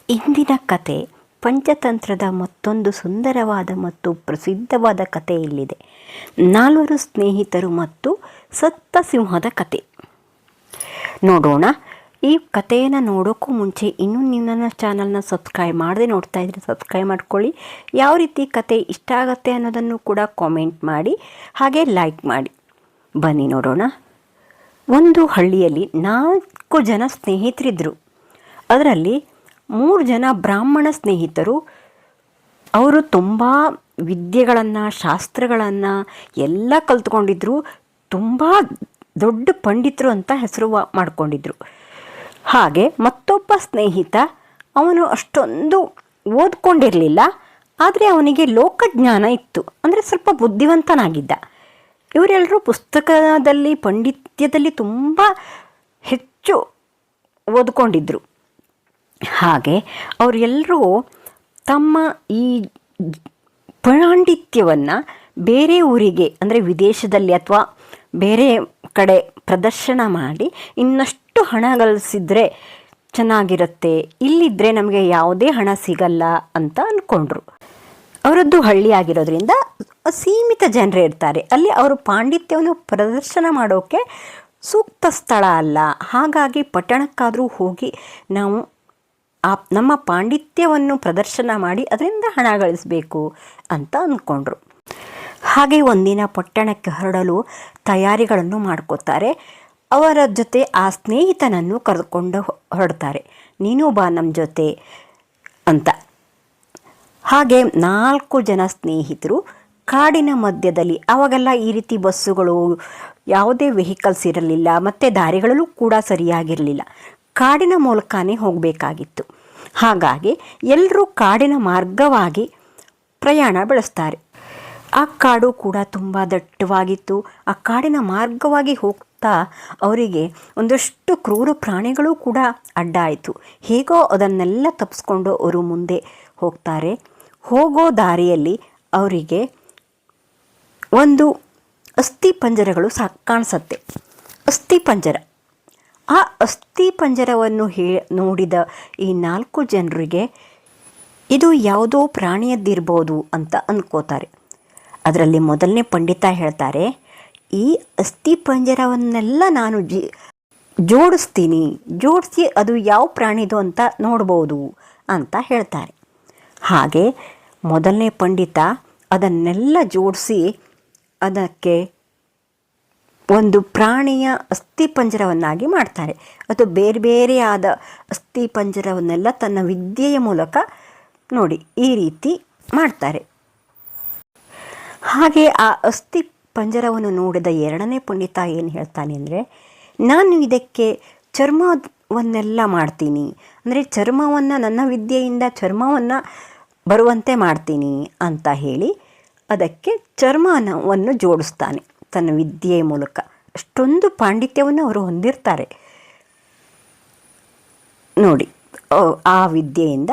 ಇಂದಿನ ಕತೆ ಪಂಚತಂತ್ರದ ಮತ್ತೊಂದು ಸುಂದರವಾದ ಮತ್ತು ಪ್ರಸಿದ್ಧವಾದ ಕತೆ ಇಲ್ಲಿದೆ. 4 ಸ್ನೇಹಿತರು ಮತ್ತು ಸತ್ತ ಸಿಂಹದ ಕತೆ ನೋಡೋಣ. ಈ ಕಥೆಯನ್ನು ನೋಡೋಕ್ಕೂ ಮುಂಚೆ ಇನ್ನೂ ನೀವು ನನ್ನ ಚಾನಲ್ನ ಸಬ್ಸ್ಕ್ರೈಬ್ ಮಾಡದೆ ನೋಡ್ತಾ ಇದ್ರೆ ಸಬ್ಸ್ಕ್ರೈಬ್ ಮಾಡ್ಕೊಳ್ಳಿ. ಯಾವ ರೀತಿ ಕತೆ ಇಷ್ಟ ಆಗುತ್ತೆ ಅನ್ನೋದನ್ನು ಕೂಡ ಕಾಮೆಂಟ್ ಮಾಡಿ, ಹಾಗೆ ಲೈಕ್ ಮಾಡಿ. ಬನ್ನಿ ನೋಡೋಣ. ಒಂದು ಹಳ್ಳಿಯಲ್ಲಿ 4 ಜನ ಸ್ನೇಹಿತರಿದ್ದರು. ಅದರಲ್ಲಿ 3 ಜನ ಬ್ರಾಹ್ಮಣ ಸ್ನೇಹಿತರು. ಅವರು ತುಂಬ ವಿದ್ಯೆಗಳನ್ನು, ಶಾಸ್ತ್ರಗಳನ್ನು ಎಲ್ಲ ಕಲ್ತ್ಕೊಂಡಿದ್ರು. ತುಂಬ ದೊಡ್ಡ ಪಂಡಿತರು ಅಂತ ಹೆಸರು ಮಾಡಿಕೊಂಡಿದ್ರು. ಹಾಗೆ ಮತ್ತೊಬ್ಬ ಸ್ನೇಹಿತ, ಅವನು ಅಷ್ಟೊಂದು ಓದ್ಕೊಂಡಿರಲಿಲ್ಲ, ಆದರೆ ಅವನಿಗೆ ಲೋಕಜ್ಞಾನ ಇತ್ತು, ಅಂದರೆ ಸ್ವಲ್ಪ ಬುದ್ಧಿವಂತನಾಗಿದ್ದ. ಇವರೆಲ್ಲರೂ ಪುಸ್ತಕದಲ್ಲಿ, ಪಾಂಡಿತ್ಯದಲ್ಲಿ ತುಂಬ ಹೆಚ್ಚು ಓದ್ಕೊಂಡಿದ್ರು. ಹಾಗೆ ಅವರೆಲ್ಲರೂ ತಮ್ಮ ಈ ಪಾಂಡಿತ್ಯವನ್ನು ಬೇರೆ ಊರಿಗೆ, ಅಂದರೆ ವಿದೇಶದಲ್ಲಿ ಅಥವಾ ಬೇರೆ ಕಡೆ ಪ್ರದರ್ಶನ ಮಾಡಿ ಇನ್ನಷ್ಟು ಹಣ ಗಳಿಸಿದ್ರೆ ಚೆನ್ನಾಗಿರುತ್ತೆ, ಇಲ್ಲಿದ್ದರೆ ನಮಗೆ ಯಾವುದೇ ಹಣ ಸಿಗಲ್ಲ ಅಂತ ಅಂದ್ಕೊಂಡ್ರು. ಅವರದ್ದು ಹಳ್ಳಿ ಆಗಿರೋದ್ರಿಂದ ಸೀಮಿತ ಜನರೇ ಇರ್ತಾರೆ. ಅಲ್ಲಿ ಅವರು ಪಾಂಡಿತ್ಯವನ್ನು ಪ್ರದರ್ಶನ ಮಾಡೋಕ್ಕೆ ಸೂಕ್ತ ಸ್ಥಳ ಅಲ್ಲ. ಹಾಗಾಗಿ ಪಟ್ಟಣಕ್ಕಾದರೂ ಹೋಗಿ ನಾವು ನಮ್ಮ ಪಾಂಡಿತ್ಯವನ್ನು ಪ್ರದರ್ಶನ ಮಾಡಿ ಅದರಿಂದ ಹಣ ಗಳಿಸಬೇಕು ಅಂತ ಅಂದ್ಕೊಂಡ್ರು. ಹಾಗೆ ಒಂದಿನ ಪಟ್ಟಣಕ್ಕೆ ಹೊರಡಲು ತಯಾರಿಗಳನ್ನು ಮಾಡ್ಕೋತಾರೆ. ಅವರ ಜೊತೆ ಆ ಸ್ನೇಹಿತನನ್ನು ಕರೆದುಕೊಂಡು ಹೊರಡ್ತಾರೆ. ನೀನು ಬಾ ನಮ್ಮ ಜೊತೆ ಅಂತ. ಹಾಗೆ 4 ಜನ ಸ್ನೇಹಿತರು ಕಾಡಿನ ಮಧ್ಯದಲ್ಲಿ, ಆವಾಗೆಲ್ಲ ಈ ರೀತಿ ಬಸ್ಸುಗಳು, ಯಾವುದೇ ವೆಹಿಕಲ್ಸ್ ಇರಲಿಲ್ಲ, ಮತ್ತು ದಾರಿಗಳಲ್ಲೂ ಕೂಡ ಸರಿಯಾಗಿರಲಿಲ್ಲ. ಕಾಡಿನ ಮೂಲಕನೇ ಹೋಗಬೇಕಾಗಿತ್ತು. ಹಾಗಾಗಿ ಎಲ್ಲರೂ ಕಾಡಿನ ಮಾರ್ಗವಾಗಿ ಪ್ರಯಾಣ ಬೆಳೆಸ್ತಾರೆ. ಆ ಕಾಡು ಕೂಡ ತುಂಬ ದಟ್ಟವಾಗಿತ್ತು. ಆ ಕಾಡಿನ ಮಾರ್ಗವಾಗಿ ಹೋಗ್ತಾ ಅವರಿಗೆ ಒಂದಷ್ಟು ಕ್ರೂರ ಪ್ರಾಣಿಗಳು ಕೂಡ ಅಡ್ಡ ಆಯಿತು. ಹೇಗೋ ಅದನ್ನೆಲ್ಲ ತಪ್ಪಿಸ್ಕೊಂಡು ಅವರು ಮುಂದೆ ಹೋಗ್ತಾರೆ. ಹೋಗೋ ದಾರಿಯಲ್ಲಿ ಅವರಿಗೆ ಒಂದು ಅಸ್ಥಿ ಪಂಜರಗಳು ಕಾಣಿಸುತ್ತೆ. ಅಸ್ಥಿ ಪಂಜರ. ಆ ಅಸ್ಥಿ ಪಂಜರವನ್ನು ನೋಡಿದ ಈ 4 ಜನರಿಗೆ ಇದು ಯಾವುದೋ ಪ್ರಾಣಿಯದ್ದಿರ್ಬೋದು ಅಂತ ಅಂದ್ಕೋತಾರೆ. ಅದರಲ್ಲಿ ಮೊದಲನೇ ಪಂಡಿತ ಹೇಳ್ತಾರೆ, ಈ ಅಸ್ಥಿ ಪಂಜರವನ್ನೆಲ್ಲ ನಾನು ಜೋಡಿಸಿ ಅದು ಯಾವ ಪ್ರಾಣಿದು ಅಂತ ನೋಡ್ಬೋದು ಅಂತ ಹೇಳ್ತಾರೆ. ಹಾಗೆ ಮೊದಲನೇ ಪಂಡಿತ ಅದನ್ನೆಲ್ಲ ಜೋಡಿಸಿ ಅದಕ್ಕೆ ಒಂದು ಪ್ರಾಣಿಯ ಅಸ್ಥಿ ಪಂಜರವನ್ನಾಗಿ ಮಾಡ್ತಾರೆ. ಅದು ಬೇರೆ ಬೇರೆಯಾದ ಅಸ್ಥಿ ಪಂಜರವನ್ನೆಲ್ಲ ತನ್ನ ವಿದ್ಯೆಯ ಮೂಲಕ ನೋಡಿ ಈ ರೀತಿ ಮಾಡ್ತಾರೆ. ಹಾಗೆ ಆ ಅಸ್ಥಿ ಪಂಜರವನ್ನು ನೋಡಿದ 2ನೇ ಪಂಡಿತ ಏನು ಹೇಳ್ತಾನೆ ಅಂದರೆ, ನಾನು ಇದಕ್ಕೆ ಚರ್ಮವನ್ನೆಲ್ಲ ಮಾಡ್ತೀನಿ, ಅಂದರೆ ಚರ್ಮವನ್ನು, ನನ್ನ ವಿದ್ಯೆಯಿಂದ ಚರ್ಮವನ್ನು ಬರುವಂತೆ ಮಾಡ್ತೀನಿ ಅಂತ ಹೇಳಿ ಅದಕ್ಕೆ ಚರ್ಮವನ್ನು ಜೋಡಿಸ್ತಾನೆ ತನ್ನ ವಿದ್ಯೆಯ ಮೂಲಕ. ಅಷ್ಟೊಂದು ಪಾಂಡಿತ್ಯವನ್ನು ಅವರು ಹೊಂದಿರ್ತಾರೆ ನೋಡಿ. ಆ ವಿದ್ಯೆಯಿಂದ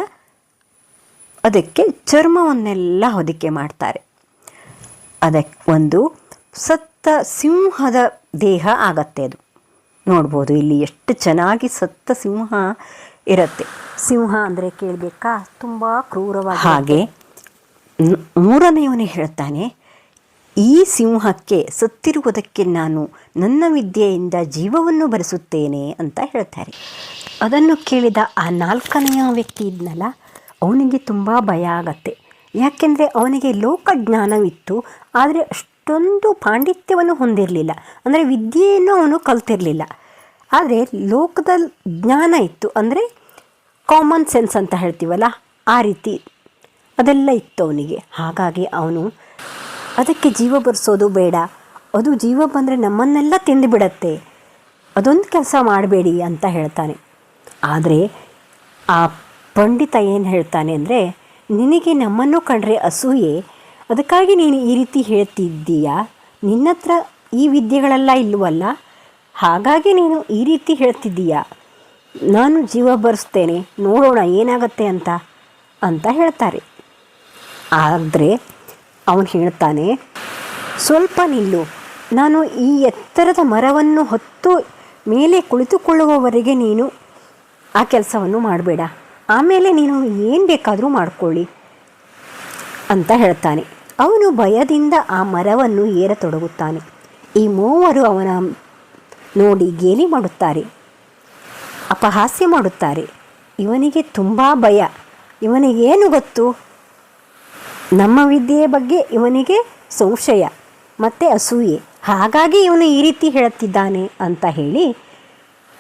ಅದಕ್ಕೆ ಚರ್ಮವನ್ನೆಲ್ಲ ಹೊದಿಕೆ ಮಾಡ್ತಾರೆ. ಅದಕ್ಕೆ ಒಂದು ಸತ್ತ ಸಿಂಹದ ದೇಹ ಆಗತ್ತೆ. ಅದು ನೋಡ್ಬೋದು ಇಲ್ಲಿ ಎಷ್ಟು ಚೆನ್ನಾಗಿ ಸತ್ತ ಸಿಂಹ ಇರುತ್ತೆ. ಸಿಂಹ ಅಂದರೆ ಕೇಳಬೇಕಾ, ತುಂಬ ಕ್ರೂರವಾಗಿ. ಹಾಗೆ 3ನೇಯವನೇ ಹೇಳ್ತಾನೆ, ಈ ಸಿಂಹಕ್ಕೆ ಸತ್ತಿರುವುದಕ್ಕೆ ನಾನು ನನ್ನ ವಿದ್ಯೆಯಿಂದ ಜೀವವನ್ನು ಬರೆಸುತ್ತೇನೆ ಅಂತ ಹೇಳ್ತಾರೆ. ಅದನ್ನು ಕೇಳಿದ ಆ 4ನೆಯ ವ್ಯಕ್ತಿ ಇದ್ನಲ್ಲ, ಅವನಿಗೆ ತುಂಬ ಭಯ ಆಗತ್ತೆ. ಯಾಕೆಂದರೆ ಅವನಿಗೆ ಲೋಕಜ್ಞಾನವಿತ್ತು, ಆದರೆ ಅಷ್ಟೊಂದು ಪಾಂಡಿತ್ಯವನ್ನು ಹೊಂದಿರಲಿಲ್ಲ, ಅಂದರೆ ವಿದ್ಯೆಯನ್ನು ಅವನು ಕಲ್ತಿರಲಿಲ್ಲ. ಆದರೆ ಲೋಕದ ಜ್ಞಾನ ಇತ್ತು, ಅಂದರೆ ಕಾಮನ್ ಸೆನ್ಸ್ ಅಂತ ಹೇಳ್ತೀವಲ್ಲ, ಆ ರೀತಿ ಅದೆಲ್ಲ ಇತ್ತು ಅವನಿಗೆ. ಹಾಗಾಗಿ ಅವನು ಅದಕ್ಕೆ ಜೀವ ಬರೆಸೋದು ಬೇಡ, ಅದು ಜೀವ ಬಂದರೆ ನಮ್ಮನ್ನೆಲ್ಲ ತಿಂದುಬಿಡತ್ತೆ, ಅದೊಂದು ಕೆಲಸ ಮಾಡಬೇಡಿ ಅಂತ ಹೇಳ್ತಾನೆ. ಆದರೆ ಆ ಪಂಡಿತ ಏನು ಹೇಳ್ತಾನೆ ಅಂದರೆ, ನಿನಗೆ ನಮ್ಮನ್ನು ಕಂಡ್ರೆ ಅಸೂಯೆ, ಅದಕ್ಕಾಗಿ ನೀನು ಈ ರೀತಿ ಹೇಳ್ತಿದ್ದೀಯಾ, ನಿನ್ನ ಹತ್ರ ಈ ವಿದ್ಯೆಗಳೆಲ್ಲ ಇಲ್ಲವಲ್ಲ, ಹಾಗಾಗಿ ನೀನು ಈ ರೀತಿ ಹೇಳ್ತಿದ್ದೀಯಾ, ನಾನು ಜೀವ ಬರೆಸ್ತೇನೆ, ನೋಡೋಣ ಏನಾಗತ್ತೆ ಅಂತ ಹೇಳ್ತಾರೆ. ಆದರೆ ಅವನು ಹೇಳ್ತಾನೆ, ಸ್ವಲ್ಪ ನಿಲ್ಲು, ನಾನು ಈ ಎತ್ತರದ ಮರವನ್ನು ಹೊತ್ತು ಮೇಲೆ ಕುಳಿತುಕೊಳ್ಳುವವರೆಗೆ ನೀನು ಆ ಕೆಲಸವನ್ನು ಮಾಡಬೇಡ, ಆಮೇಲೆ ನೀನು ಏನು ಬೇಕಾದರೂ ಮಾಡಿಕೊಳ್ಳಿ ಅಂತ ಹೇಳ್ತಾನೆ. ಅವನು ಭಯದಿಂದ ಆ ಮರವನ್ನು ಏರತೊಡಗುತ್ತಾನೆ. ಈ ಮೂವರು ಅವನ ನೋಡಿ ಗೇಲಿ ಮಾಡುತ್ತಾರೆ, ಅಪಹಾಸ್ಯ ಮಾಡುತ್ತಾರೆ. ಇವನಿಗೆ ತುಂಬ ಭಯ. ಇವನಿಗೇನು ಗೊತ್ತು? ನಮ್ಮ ವಿದ್ಯೆಯ ಬಗ್ಗೆ ಇವನಿಗೆ ಸಂಶಯ ಮತ್ತು ಅಸೂಯೆ, ಹಾಗಾಗಿ ಇವನು ಈ ರೀತಿ ಹೇಳುತ್ತಿದ್ದಾನೆ ಅಂತ ಹೇಳಿ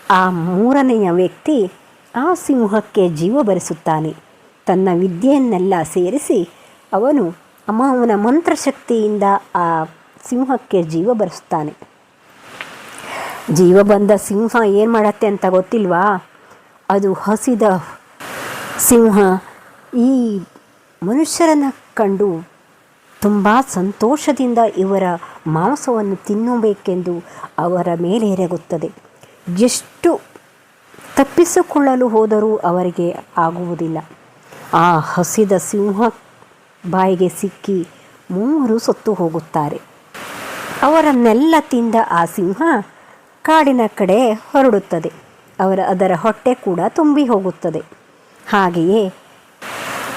ಆ ಮೂರನೆಯ ವ್ಯಕ್ತಿ ಆ ಸಿಂಹಕ್ಕೆ ಜೀವ ಬರೆಸುತ್ತಾನೆ. ತನ್ನ ವಿದ್ಯೆಯನ್ನೆಲ್ಲ ಸೇರಿಸಿ ಅವನ ಮಂತ್ರಶಕ್ತಿಯಿಂದ ಆ ಸಿಂಹಕ್ಕೆ ಜೀವ ಬರೆಸುತ್ತಾನೆ. ಜೀವ ಬಂದ ಸಿಂಹ ಏನು ಮಾಡತ್ತೆ ಅಂತ ಗೊತ್ತಿಲ್ವಾ? ಅದು ಹಸಿದ ಸಿಂಹ ಈ ಮನುಷ್ಯರನ್ನು ಕಂಡು ತುಂಬ ಸಂತೋಷದಿಂದ ಇವರ ಮಾಂಸವನ್ನು ತಿನ್ನಬೇಕೆಂದು ಅವರ ಮೇಲೆ ಎರಗುತ್ತದೆ. ಎಷ್ಟು ತಪ್ಪಿಸಿಕೊಳ್ಳಲು ಹೋದರೂ ಅವರಿಗೆ ಆಗುವುದಿಲ್ಲ. ಆ ಹಸಿದ ಸಿಂಹ ಬಾಯಿಗೆ ಸಿಕ್ಕಿ ಮೂವರು ಸತ್ತು ಹೋಗುತ್ತಾರೆ. ಅವರನ್ನೆಲ್ಲ ತಿಂದ ಆ ಸಿಂಹ ಕಾಡಿನ ಕಡೆ ಹೊರಡುತ್ತದೆ. ಅದರ ಹೊಟ್ಟೆ ಕೂಡ ತುಂಬಿ ಹೋಗುತ್ತದೆ. ಹಾಗೆಯೇ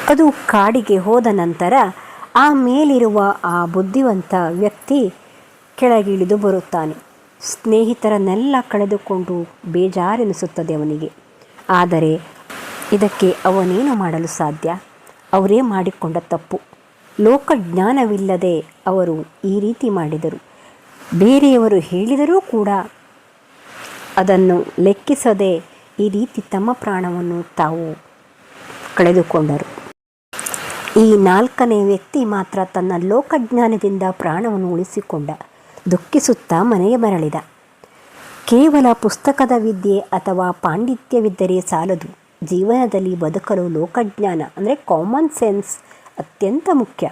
ಅದು ಕಾಡಿಗೆ ಹೋದ ನಂತರ ಆ ಮೇಲಿರುವ ಆ ಬುದ್ಧಿವಂತ ವ್ಯಕ್ತಿ ಕೆಳಗಿಳಿದು ಬರುತ್ತಾನೆ. ಸ್ನೇಹಿತರನ್ನೆಲ್ಲ ಕಳೆದುಕೊಂಡು ಬೇಜಾರೆನಿಸುತ್ತದೆ ಅವನಿಗೆ. ಆದರೆ ಇದಕ್ಕೆ ಅವನೇನು ಮಾಡಲು ಸಾಧ್ಯ? ಅವರೇ ಮಾಡಿಕೊಂಡ ತಪ್ಪು. ಲೋಕಜ್ಞಾನವಿಲ್ಲದೆ ಅವರು ಈ ರೀತಿ ಮಾಡಿದರು. ಬೇರೆಯವರು ಹೇಳಿದರೂ ಕೂಡ ಅದನ್ನು ಲೆಕ್ಕಿಸದೆ ಈ ರೀತಿ ತಮ್ಮ ಪ್ರಾಣವನ್ನು ತಾವು ಕಳೆದುಕೊಂಡರು. ಈ ನಾಲ್ಕನೇ ವ್ಯಕ್ತಿ ಮಾತ್ರ ತನ್ನ ಲೋಕಜ್ಞಾನದಿಂದ ಪ್ರಾಣವನ್ನು ಉಳಿಸಿಕೊಂಡ. ದುಃಖಿಸುತ್ತಾ ಮನೆಗೆ ಮರಳಿದ. ಕೇವಲ ಪುಸ್ತಕದ ವಿದ್ಯೆ ಅಥವಾ ಪಾಂಡಿತ್ಯವಿದ್ದರೆ ಸಾಲದು. ಜೀವನದಲ್ಲಿ ಬದುಕಲು ಲೋಕಜ್ಞಾನ ಅಂದರೆ ಕಾಮನ್ ಸೆನ್ಸ್ ಅತ್ಯಂತ ಮುಖ್ಯ.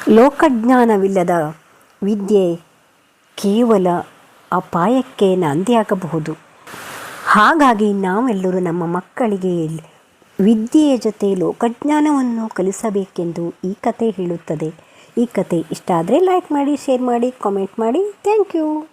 ಲೋಕಜ್ಞಾನವಿಲ್ಲದ ವಿದ್ಯೆ ಕೇವಲ ಅಪಾಯಕ್ಕೆ ನಾಂದಿಯಾಗಬಹುದು. ಹಾಗಾಗಿ ನಾವೆಲ್ಲರೂ ನಮ್ಮ ಮಕ್ಕಳಿಗೆ ವಿದ್ಯೆಯ ಜೊತೆ ಲೋಕಜ್ಞಾನವನ್ನು ಕಲಿಸಬೇಕೆಂದು ಈ ಕತೆ ಹೇಳುತ್ತದೆ. ಈ ಕತೆ ಇಷ್ಟ ಆದರೆ ಲೈಕ್ ಮಾಡಿ, ಶೇರ್ ಮಾಡಿ, ಕಾಮೆಂಟ್ ಮಾಡಿ. Thank you.